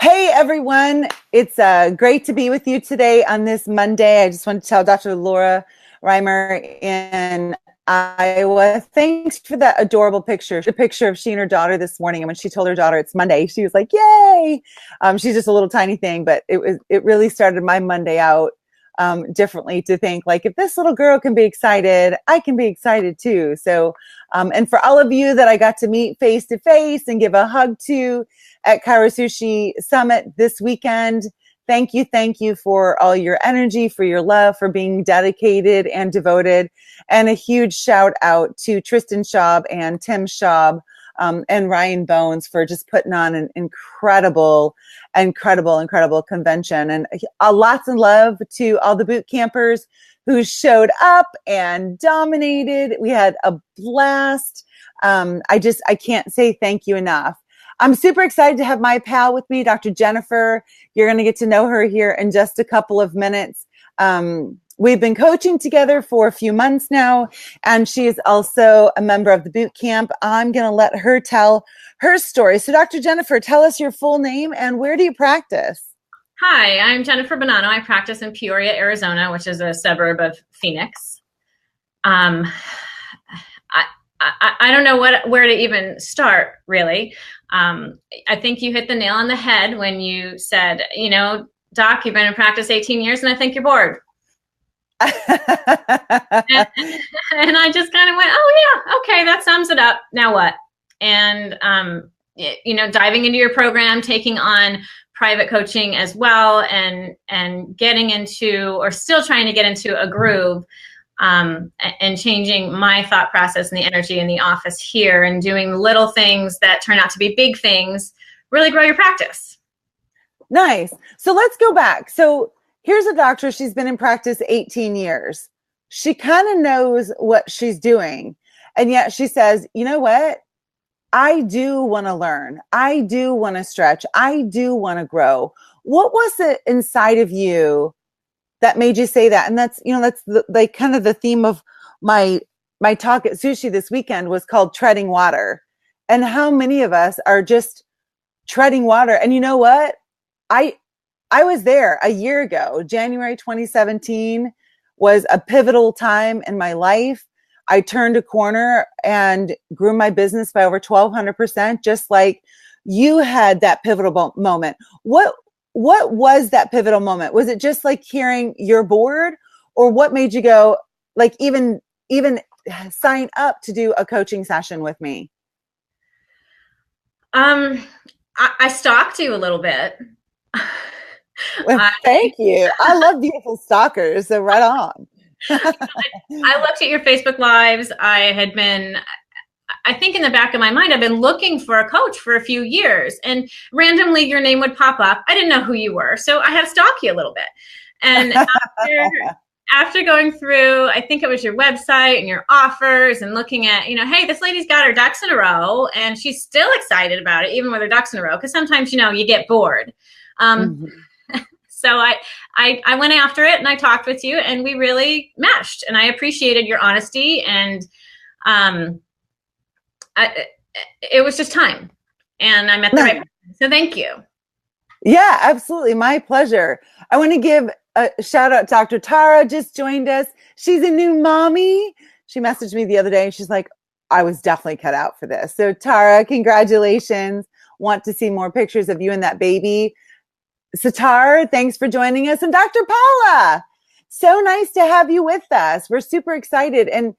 Hey everyone, it's great to be with you today on this Monday. I just want to tell Dr. Laura Reimer in Iowa, thanks for that adorable picture. The picture of she and her daughter this morning, and when she told her daughter it's Monday, she was like, "Yay!" She's just a little tiny thing, but it really started my Monday out differently to think like, if this little girl can be excited, I can be excited too. So, and for all of you that I got to meet face to face and give a hug to at Karasushi Summit this weekend, thank you for all your energy, for your love, for being dedicated and devoted. And a huge shout out to Tristan Schaub and Tim Schaub and Ryan Bones for just putting on an incredible convention. And lots of love to all the boot campers who showed up and dominated. We had a blast. I can't say thank you enough. I'm super excited to have my pal with me, Dr. Jennifer. You're going to get to know her here in just a couple of minutes. We've been coaching together for a few months now, and she is also a member of the boot camp. I'm going to let her tell her story. So Dr. Jennifer, tell us your full name and where do you practice? Hi, I'm Jennifer Bonanno. I practice in Peoria, Arizona, which is a suburb of Phoenix. I don't know where to even start, really. I think you hit the nail on the head when you said, Doc, you've been in practice 18 years and I think you're bored. and I just kind of went, oh yeah, okay, that sums it up. Now what? And, diving into your program, taking on private coaching as well, and getting into, or still trying to get into a groove, and changing my thought process and the energy in the office here, and doing little things that turn out to be big things, really grow your practice. Nice. So let's go back. So here's a doctor. She's been in practice 18 years. She kind of knows what she's doing. And yet she says, you know what? I do want to learn. I do want to stretch. I do want to grow. What was it inside of you that made you say that? And that's kind of the theme of my talk at Sushi this weekend was called Treading Water. And how many of us are just treading water? And you know what? I was there a year ago. January 2017 was a pivotal time in my life. I turned a corner and grew my business by over 1,200%, just like you had that pivotal moment. What was that pivotal moment? Was it just like hearing you're bored, or what made you go, like, even sign up to do a coaching session with me? I stalked you a little bit. Well, thank you. I love beautiful stalkers, so right on. I looked at your Facebook Lives. I think in the back of my mind, I've been looking for a coach for a few years, and randomly your name would pop up. I didn't know who you were, so I had to stalk you a little bit. And after going through, I think it was your website and your offers and looking at, hey, this lady's got her ducks in a row and she's still excited about it, even with her ducks in a row, because sometimes, you get bored. So I went after it and I talked with you and we really meshed, and I appreciated your honesty, and it was just time, and I met the right person. So thank you. Yeah, absolutely. My pleasure. I want to give a shout out. Dr. Tara just joined us. She's a new mommy. She messaged me the other day and she's like, I was definitely cut out for this. So Tara, congratulations. Want to see more pictures of you and that baby. Satar, thanks for joining us. And Dr. Paula, so nice to have you with us. We're super excited. And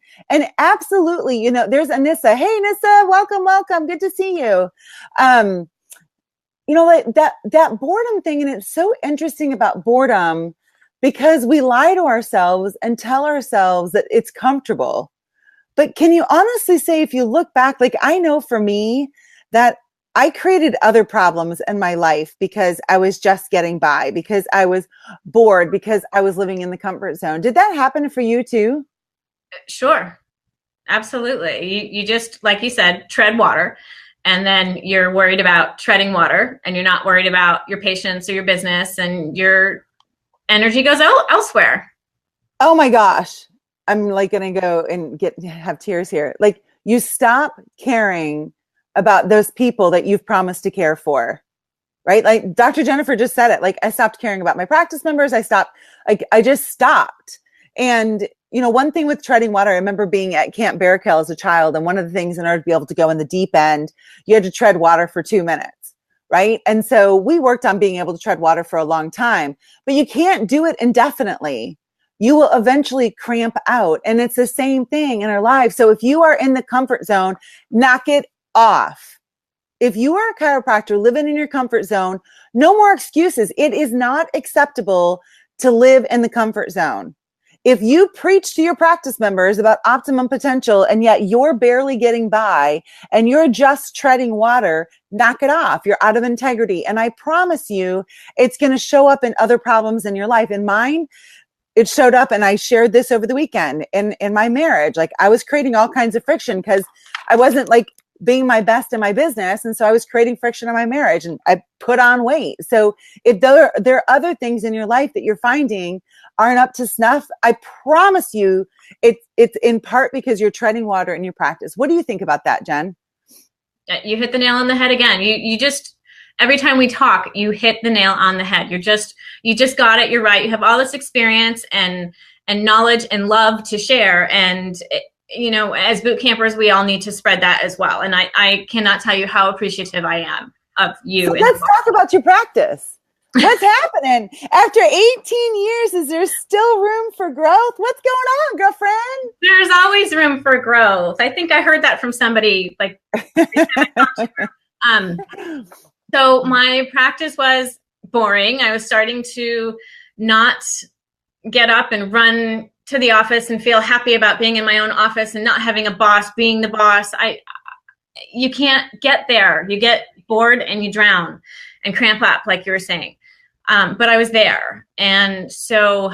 absolutely, there's Anissa. Hey, Anissa, welcome. Good to see you. Like that boredom thing. And it's so interesting about boredom because we lie to ourselves and tell ourselves that it's comfortable. But can you honestly say, if you look back, like I know for me that I created other problems in my life because I was just getting by, because I was bored, because I was living in the comfort zone. Did that happen for you too? Sure. Absolutely. You just, like you said, tread water, and then you're worried about treading water, and you're not worried about your patients or your business, and your energy goes elsewhere. Oh my gosh. I'm like going to go and have tears here. Like, you stop caring about those people that you've promised to care for. right? Like Dr. Jennifer just said it. Like I stopped caring about my practice members. I just stopped. And, you know, one thing with treading water, I remember being at Camp Barrakel as a child. And one of the things, in order to be able to go in the deep end, you had to tread water for 2 minutes, right? And so we worked on being able to tread water for a long time, but you can't do it indefinitely. You will eventually cramp out. And it's the same thing in our lives. So if you are in the comfort zone, knock it off. If you are a chiropractor living in your comfort zone, no more excuses. It is not acceptable to live in the comfort zone. If you preach to your practice members about optimum potential and yet you're barely getting by and you're just treading water, knock it off. You're out of integrity. And I promise you, it's going to show up in other problems in your life. In mine, it showed up, and I shared this over the weekend in my marriage. Like I was creating all kinds of friction because I wasn't like being my best in my business. And so I was creating friction in my marriage, and I put on weight. So if there are other things in your life that you're finding aren't up to snuff, I promise you it's in part because you're treading water in your practice. What do you think about that, Jen? You hit the nail on the head again. You just, every time we talk, you hit the nail on the head. You just got it. You're right. You have all this experience and knowledge and love to share. And you know, as boot campers, we all need to spread that as well. And I cannot tell you how appreciative I am of you. So let's talk about your practice. What's happening? After 18 years, is there still room for growth? What's going on, girlfriend? There's always room for growth. I think I heard that from somebody like so my practice was boring. I was starting to not get up and run to the office and feel happy about being in my own office and not having a boss, being the boss. You can't get there. You get bored and you drown and cramp up, like you were saying. But I was there. And so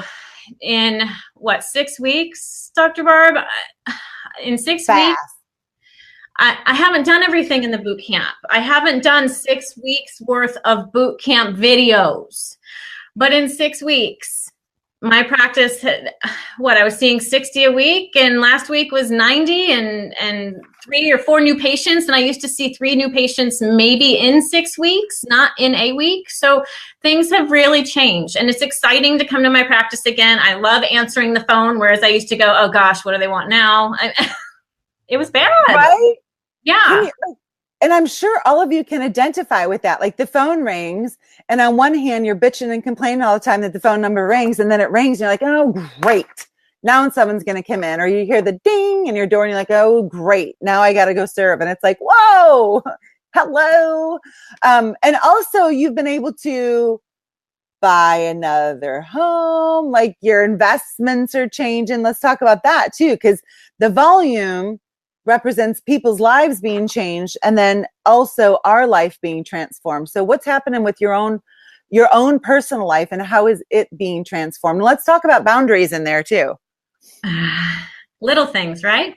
in 6 weeks, Dr. Barb, in 6 weeks, I haven't done everything in the boot camp. I haven't done 6 weeks worth of boot camp videos, but in 6 weeks, my practice had, I was seeing 60 a week, and last week was 90 and 3 or 4 new patients. And I used to see 3 new patients maybe in 6 weeks, not in a week. So things have really changed, and it's exciting to come to my practice again. I love answering the phone, whereas I used to go, oh gosh, what do they want now? It was bad. Right? Yeah. And I'm sure all of you can identify with that. Like the phone rings, and on one hand, you're bitching and complaining all the time that the phone number rings, and then it rings, and you're like, oh, great. Now someone's going to come in. Or you hear the ding in your door, and you're like, oh, great. Now I got to go serve. And it's like, whoa, hello. And also, you've been able to buy another home. Like your investments are changing. Let's talk about that too, because the volume represents people's lives being changed, and then also our life being transformed. So what's happening with your own personal life, and how is it being transformed? Let's talk about boundaries in there too. Little things, right?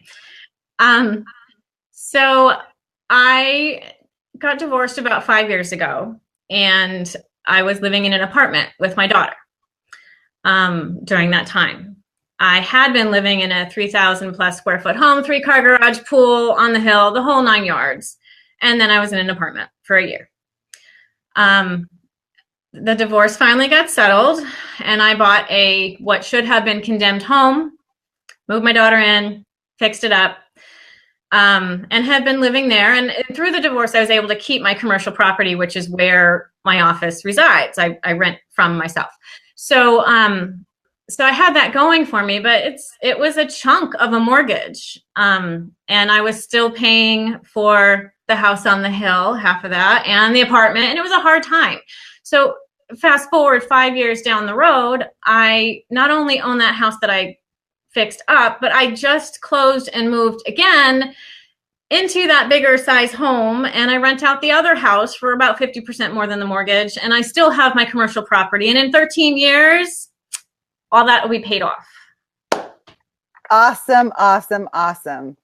So I got divorced about 5 years ago, and I was living in an apartment with my daughter during that time. I had been living in a 3,000 plus square foot home, 3-car garage, pool on the hill, the whole 9 yards. And then I was in an apartment for a year. The divorce finally got settled, and I bought what should have been condemned home, moved my daughter in, fixed it up, and have been living there. And through the divorce, I was able to keep my commercial property, which is where my office resides. I rent from myself. So I had that going for me, but it was a chunk of a mortgage. And I was still paying for the house on the hill, half of that, and the apartment. And it was a hard time. So fast forward 5 years down the road, I not only own that house that I fixed up, but I just closed and moved again into that bigger size home. And I rent out the other house for about 50% more than the mortgage. And I still have my commercial property. And in 13 years, all that will be paid off. Awesome, awesome, awesome.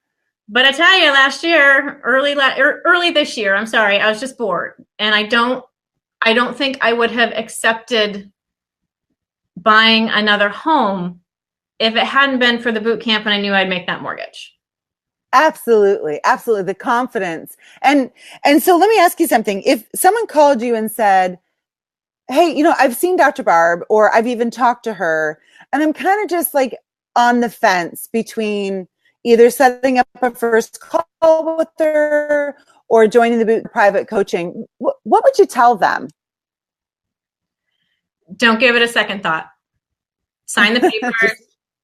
But I tell you, last year, early this year, I'm sorry, I was just bored. And I don't think I would have accepted buying another home if it hadn't been for the boot camp and I knew I'd make that mortgage. Absolutely. Absolutely. The confidence. And so let me ask you something. If someone called you and said, hey, I've seen Dr. Barb, or I've even talked to her, and I'm kind of just like on the fence between either setting up a first call with her or joining the boot private coaching, what would you tell them? Don't give it a second thought. Sign the papers.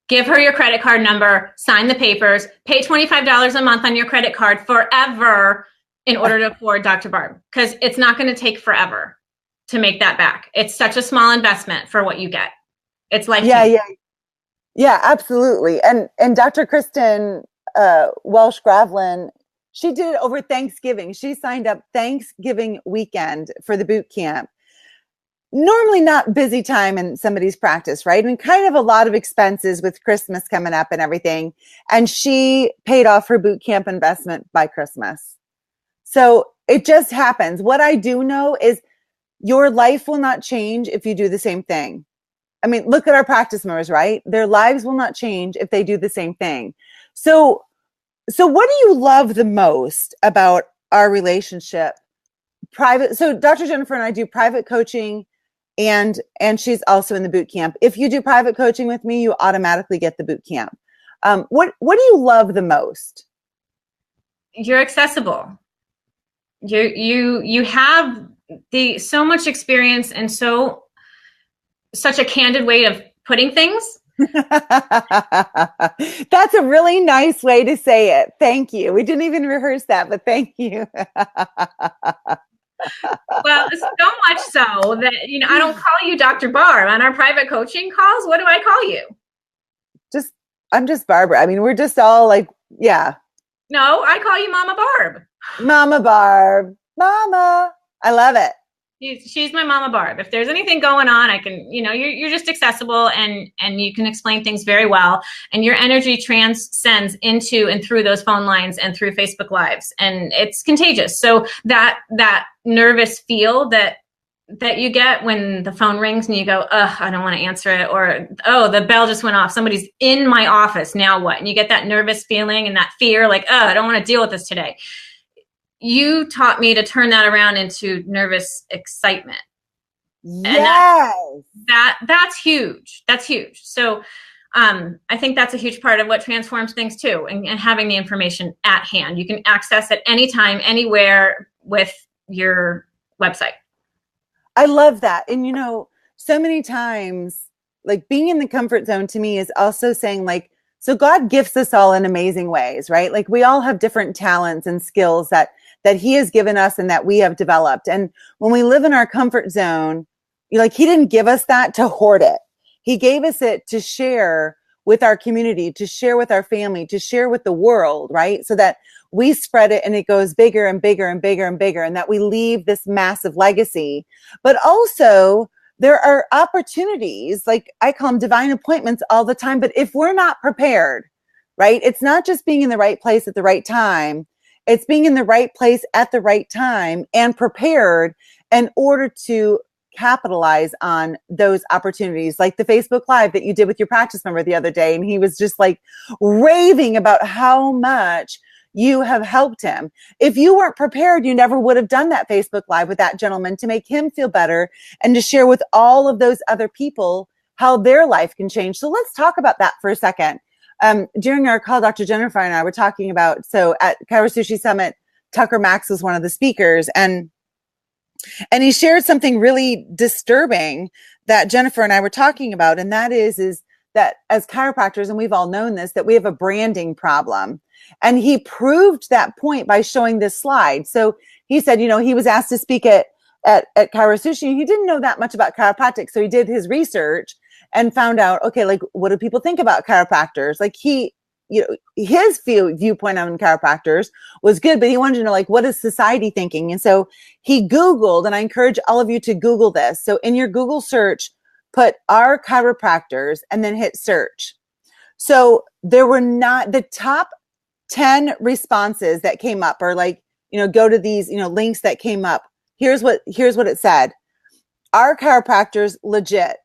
Give her your credit card number, sign the papers, pay $25 a month on your credit card forever in order to afford Dr. Barb, because it's not going to take forever to make that back. It's such a small investment for what you get. It's life changing. Yeah, absolutely. And Dr. Kristen Welsh Gravlin, she did it over Thanksgiving. She signed up Thanksgiving weekend for the boot camp. Normally not busy time in somebody's practice, right? And kind of a lot of expenses with Christmas coming up and everything. And she paid off her boot camp investment by Christmas. So it just happens. What I do know is your life will not change if you do the same thing. I mean, look at our practice members, right? Their lives will not change if they do the same thing. So what do you love the most about our relationship? Private. So Dr. Jennifer and I do private coaching, and she's also in the boot camp. If you do private coaching with me, you automatically get the boot camp. What do you love the most? You're accessible. You have so much experience and such a candid way of putting things. That's a really nice way to say it. Thank you. We didn't even rehearse that, but thank you. Well, so much so that, I don't call you Dr. Barb on our private coaching calls. What do I call you? I'm just Barbara. I mean, we're just all like, yeah. No, I call you Mama Barb. Mama Barb. Mama. I love it. She's my Mama Barb. If there's anything going on, I can, you're just accessible and you can explain things very well. And your energy transcends into and through those phone lines and through Facebook Lives. And it's contagious. So that nervous feel that you get when the phone rings and you go, I don't want to answer it. Or, the bell just went off. Somebody's in my office. Now what? And you get that nervous feeling and that fear like, I don't want to deal with this today. You taught me to turn that around into nervous excitement. Yes. And that's huge. That's huge. So I think that's a huge part of what transforms things too. And having the information at hand. You can access it anytime, anywhere with your website. I love that. And so many times, like being in the comfort zone to me is also saying like, so God gifts us all in amazing ways, right? Like we all have different talents and skills that he has given us and that we have developed. And when we live in our comfort zone, he didn't give us that to hoard it. He gave us it to share with our community, to share with our family, to share with the world, right? So that we spread it and it goes bigger and bigger and bigger and bigger, and that we leave this massive legacy. But also there are opportunities, like I call them divine appointments all the time. But if we're not prepared, right? It's not just being in the right place at the right time. It's being in the right place at the right time and prepared in order to capitalize on those opportunities, like the Facebook Live that you did with your practice member the other day. And he was just like raving about how much you have helped him. If you weren't prepared, you never would have done that Facebook Live with that gentleman to make him feel better and to share with all of those other people how their life can change. So let's talk about that for a second. During our call, Dr. Jennifer and I were talking about, so at Kaira Sushi Summit, Tucker Max was one of the speakers, and he shared something really disturbing that Jennifer and I were talking about. And that is that as chiropractors, and we've all known this, that we have a branding problem. And he proved that point by showing this slide. So he said, he was asked to speak at Kaira Sushi. He didn't know that much about chiropractic. So he did his research and found out, okay, like, what do people think about chiropractors? Like his viewpoint on chiropractors was good, but he wanted to know, like, what is society thinking? And so he Googled, and I encourage all of you to Google this. So in your Google search, put "our chiropractors" and then hit search. So there were not the top 10 responses that came up, or like, go to these, links that came up. Here's what it said. "Our chiropractors legit.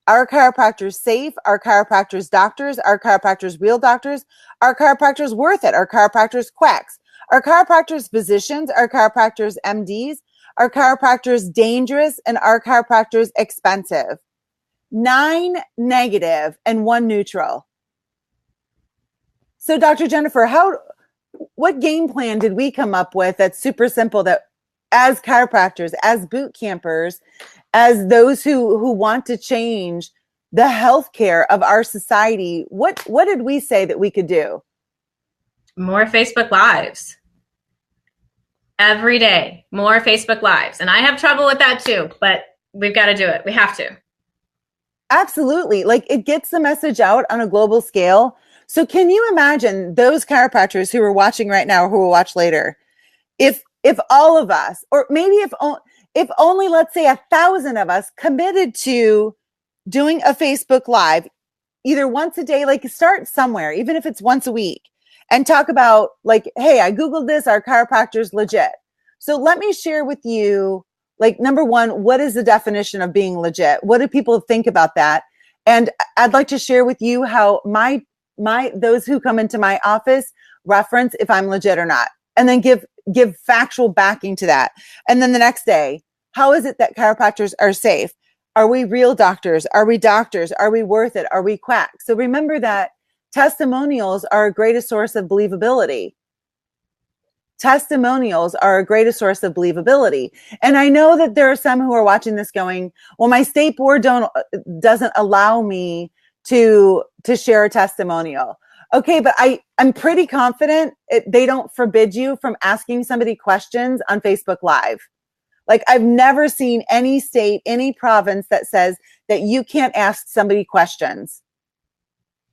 Our chiropractors safe? Our chiropractors doctors? Our chiropractors real doctors? Our chiropractors worth it? Our chiropractors quacks? Our chiropractors physicians? Our chiropractors MDs? Our chiropractors dangerous? And our chiropractors expensive? 9 negative and 1 neutral. So Dr. Jennifer, what game plan did we come up with that's super simple, that as chiropractors, as boot campers, as those who want to change the healthcare of our society, what did we say that we could do? More Facebook Lives. Every day, more Facebook Lives. And I have trouble with that too, but we've got to do it. We have to. Absolutely. Like, it gets the message out on a global scale. So can you imagine those chiropractors who are watching right now or who will watch later, if all of us, or maybe if only, let's say 1,000 of us committed to doing a Facebook Live, either once a day, like start somewhere, even if it's once a week, and talk about like, hey, I Googled this, our chiropractor's legit. So let me share with you, like, number one, what is the definition of being legit? What do people think about that? And I'd like to share with you how those who come into my office reference if I'm legit or not, and then give factual backing to that. And then the next day, how is it that chiropractors are safe? Are we real doctors? Are we doctors? Are we worth it? Are we quacks? So remember that testimonials are a greatest source of believability. Testimonials are a greatest source of believability. And I know that there are some who are watching this going, well, my state board doesn't allow me to share a testimonial. Okay, but I'm pretty confident they don't forbid you from asking somebody questions on Facebook Live. Like, I've never seen any state, any province that says that you can't ask somebody questions.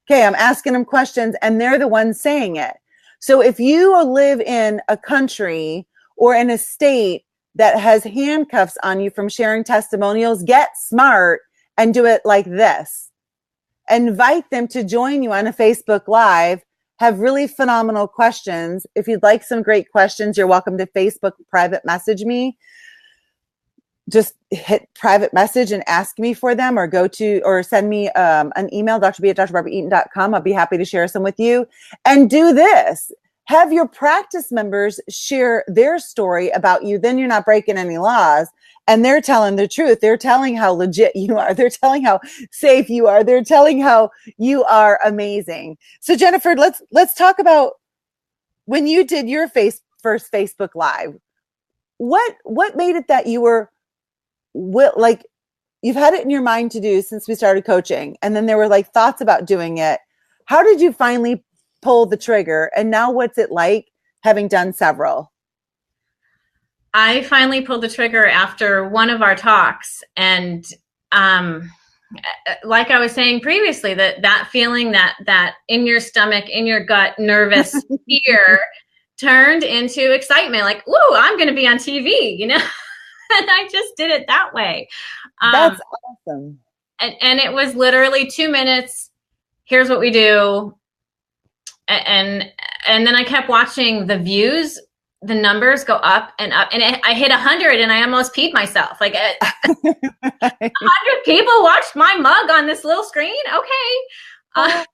Okay, I'm asking them questions and they're the ones saying it. So if you live in a country or in a state that has handcuffs on you from sharing testimonials, get smart and do it like this. Invite them to join you on a Facebook Live, have really phenomenal questions. If you'd like some great questions, you're welcome to Facebook private message me. Just hit private message and ask me for them, or send me an email, drb@drbarbaraeaton.com. I'll be happy to share some with you. And do this. Have your practice members share their story about you. Then you're not breaking any laws. And they're telling the truth. They're telling how legit you are. They're telling how safe you are. They're telling how you are amazing. So Jennifer, let's talk about when you did your first Facebook Live. What made it that you were like, you've had it in your mind to do since we started coaching, and then there were like thoughts about doing it. How did you finally pull the trigger? And now what's it like having done several? I finally pulled the trigger after one of our talks. And like I was saying previously, that feeling that in your stomach, in your gut, nervous fear turned into excitement. Like, ooh, I'm going to be on TV, you know? And I just did it that way. That's awesome. And it was literally 2 minutes. Here's what we do. And then I kept watching the views, the numbers go up and up, and I hit 100 and I almost peed myself. Like 100 people watched my mug on this little screen. Okay. So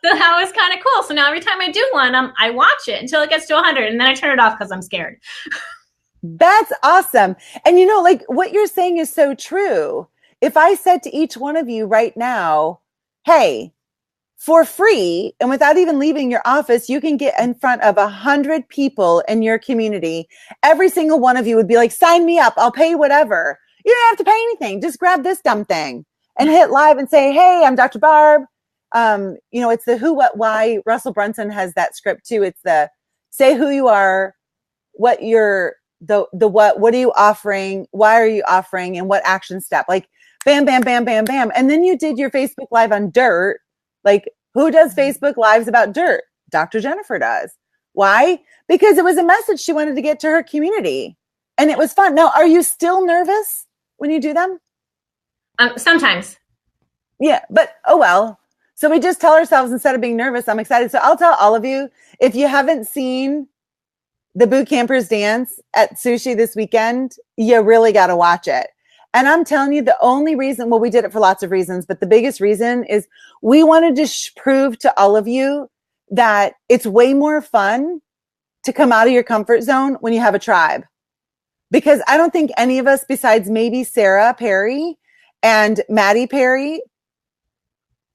that was kind of cool. So now every time I do one, I watch it until it gets to 100, and then I turn it off because I'm scared. That's awesome. And you know, like, what you're saying is so true. If I said to each one of you right now, hey, for free and without even leaving your office, you can get in front of 100 people in your community. Every single one of you would be like, sign me up. I'll pay whatever. You don't have to pay anything. Just grab this dumb thing and hit live and say, hey, I'm Dr. Barb. You know, it's the who, what, why. Russell Brunson has that script too. It's the say who you are, what you're, the what are you offering? Why are you offering? And what action step? Like, bam, bam, bam, bam, bam. And then you did your Facebook Live on dirt. Like, who does Facebook Lives about dirt? Dr. Jennifer does. Why? Because it was a message she wanted to get to her community. And it was fun. Now, are you still nervous when you do them? Sometimes. Yeah, but oh well. So we just tell ourselves, instead of being nervous, I'm excited. So I'll tell all of you, if you haven't seen the Boot Campers dance at Sushi this weekend, you really got to watch it. And I'm telling you, the only reason, well, we did it for lots of reasons, but the biggest reason is we wanted to prove to all of you that it's way more fun to come out of your comfort zone when you have a tribe. Because I don't think any of us, besides maybe Sarah Perry and Maddie Perry,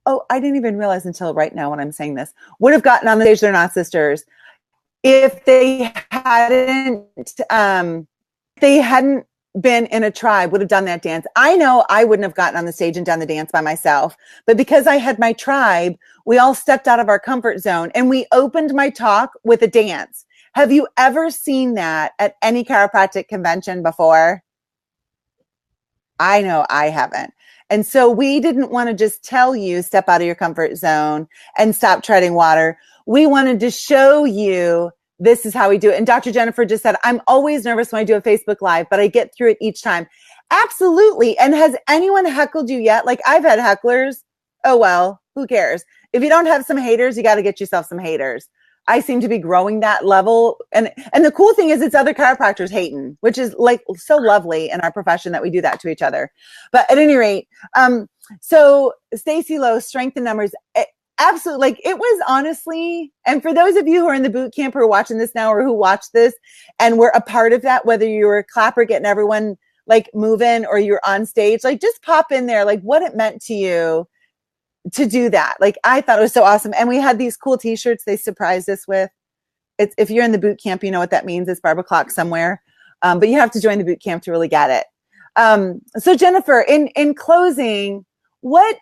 oh, I didn't even realize until right now when I'm saying this, would have gotten on the stage, They're Not Sisters, if they hadn't been in a tribe, would have done that dance. I know I wouldn't have gotten on the stage and done the dance by myself, but because I had my tribe, we all stepped out of our comfort zone and we opened my talk with a dance. Have you ever seen that at any chiropractic convention before? I know I haven't. And so we didn't want to just tell you, step out of your comfort zone and stop treading water. We wanted to show you this is how we do it. And Dr. Jennifer just said, I'm always nervous when I do a Facebook Live, but I get through it each time. Absolutely. And has anyone heckled you yet? Like, I've had hecklers. Oh, well, who cares? If you don't have some haters, you got to get yourself some haters. I seem to be growing that level. And the cool thing is it's other chiropractors hating, which is like so lovely in our profession that we do that to each other. But at any rate, so Stacy Lowe, Strength in Numbers, absolutely. Like, it was honestly, and for those of you who are in the boot camp who are watching this now or who watched this and were a part of that, whether you were a clapper getting everyone like moving or you're on stage, like just pop in there, like what it meant to you to do that. Like, I thought it was so awesome. And we had these cool t-shirts they surprised us with. It's, if you're in the boot camp, you know what that means. It's Barbara Clock somewhere. But you have to join the boot camp to really get it. So Jennifer, in closing, what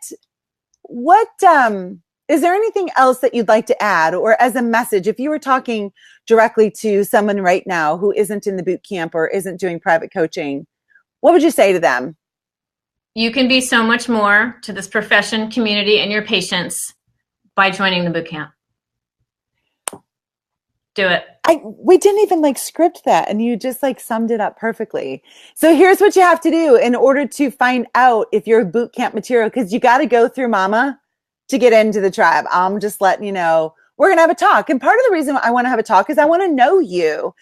is there anything else that you'd like to add, or as a message, if you were talking directly to someone right now who isn't in the boot camp or isn't doing private coaching, what would you say to them? You can be so much more to this profession, community, and your patients by joining the boot camp. Do it. We didn't even like script that, and you just like summed it up perfectly. So here's what you have to do in order to find out if you're boot camp material, because you got to go through mama to get into the tribe. I'm just letting you know, we're going to have a talk. And part of the reason I want to have a talk is I want to know you.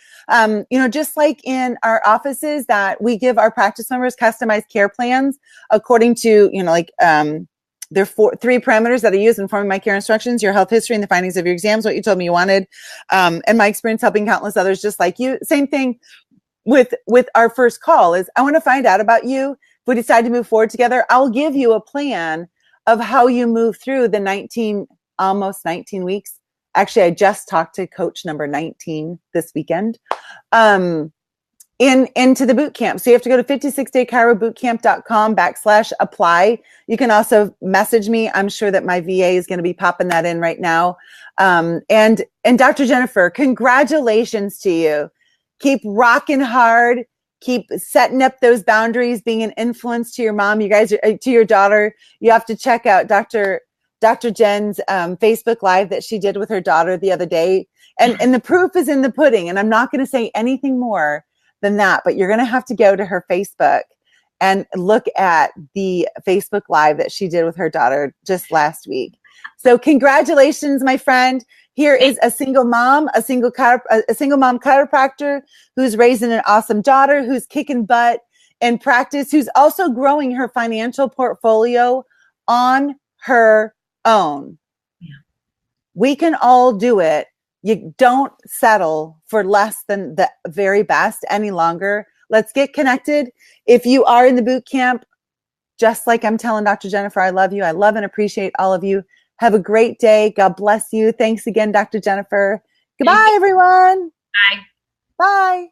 Just like in our offices that we give our practice members customized care plans according to, there are three parameters that I use in forming my care instructions: your health history and the findings of your exams, what you told me you wanted, and my experience helping countless others just like you. Same thing with our first call is I want to find out about you. If we decide to move forward together, I'll give you a plan of how you move through the almost 19 weeks. Actually, I just talked to coach number 19 this weekend into the boot camp. So you have to go to 56daychirobootcamp.com/apply. You can also message me. I'm sure that my VA is going to be popping that in right now. And Dr. Jennifer, congratulations to you. Keep rocking hard. Keep setting up those boundaries, being an influence to your mom. You guys, to your daughter, you have to check out Dr. Jen's Facebook Live that she did with her daughter the other day. And the proof is in the pudding. And I'm not going to say anything more than that, but you're going to have to go to her Facebook and look at the Facebook Live that she did with her daughter just last week. So congratulations, my friend. Here is a single mom, a single mom chiropractor who's raising an awesome daughter, who's kicking butt in practice, who's also growing her financial portfolio on her own. Yeah. We can all do it. You don't settle for less than the very best any longer. Let's get connected. If you are in the boot camp, just like I'm telling Dr. Jennifer, I love you. I love and appreciate all of you. Have a great day. God bless you. Thanks again, Dr. Jennifer. Goodbye, everyone. Bye. Bye.